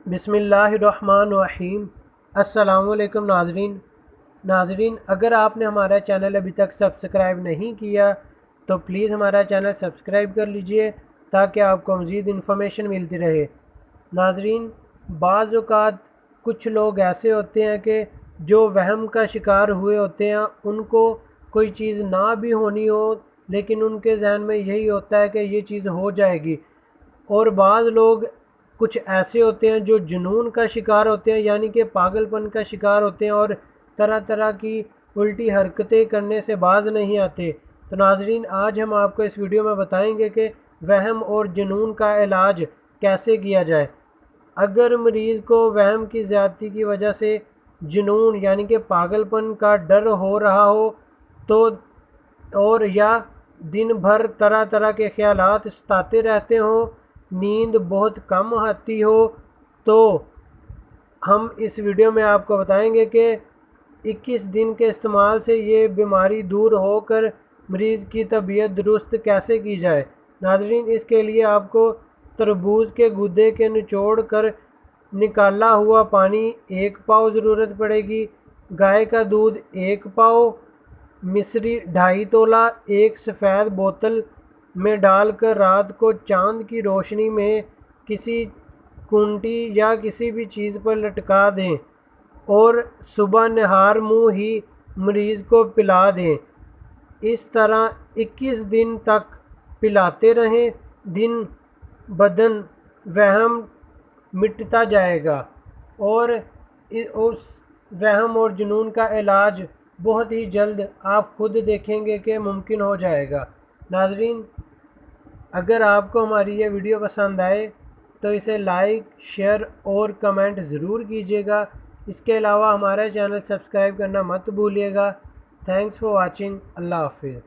बिस्मिल्लाहिर्रहमानिर्रहीम। अस्सलाम वालेकुम नाजरीन, अगर आपने हमारा चैनल अभी तक सब्सक्राइब नहीं किया तो प्लीज़ हमारा चैनल सब्सक्राइब कर लीजिए ताकि आपको मज़ीद इन्फॉर्मेशन मिलती रहे। नाजरीन, बाज़ औक़ात कुछ लोग ऐसे होते हैं कि जो वहम का शिकार हुए होते हैं, उनको कोई चीज़ ना भी होनी हो लेकिन उनके जहन में यही होता है कि ये चीज़ हो जाएगी। और बाज़ लोग कुछ ऐसे होते हैं जो जुनून का शिकार होते हैं, यानी कि पागलपन का शिकार होते हैं और तरह तरह की उल्टी हरकतें करने से बाज नहीं आते। तो नाजरीन, आज हम आपको इस वीडियो में बताएंगे कि वहम और जुनून का इलाज कैसे किया जाए। अगर मरीज़ को वहम की ज़्यादती की वजह से जुनून यानी कि पागलपन का डर हो रहा हो तो और या दिन भर तरह तरह के ख्यालात सताते रहते हों, नींद बहुत कम आती हो, तो हम इस वीडियो में आपको बताएंगे कि 21 दिन के इस्तेमाल से ये बीमारी दूर होकर मरीज़ की तबीयत दुरुस्त कैसे की जाए। नाज़रीन, इसके लिए आपको तरबूज के गूदे के निचोड़ कर निकाला हुआ पानी 1 पाव ज़रूरत पड़ेगी। गाय का दूध 1 पाव, मिश्री 2.5 तोला एक सफ़ेद बोतल में डालकर रात को चांद की रोशनी में किसी खूंटी या किसी भी चीज़ पर लटका दें और सुबह नहार मुंह ही मरीज़ को पिला दें। इस तरह 21 दिन तक पिलाते रहें। दिन बदन वहम मिटता जाएगा और उस वहम और जुनून का इलाज बहुत ही जल्द आप खुद देखेंगे कि मुमकिन हो जाएगा। नाजरीन, अगर आपको हमारी ये वीडियो पसंद आए तो इसे लाइक, शेयर और कमेंट ज़रूर कीजिएगा। इसके अलावा हमारा चैनल सब्सक्राइब करना मत भूलिएगा। Thanks for watching. अल्लाह हाफिज़।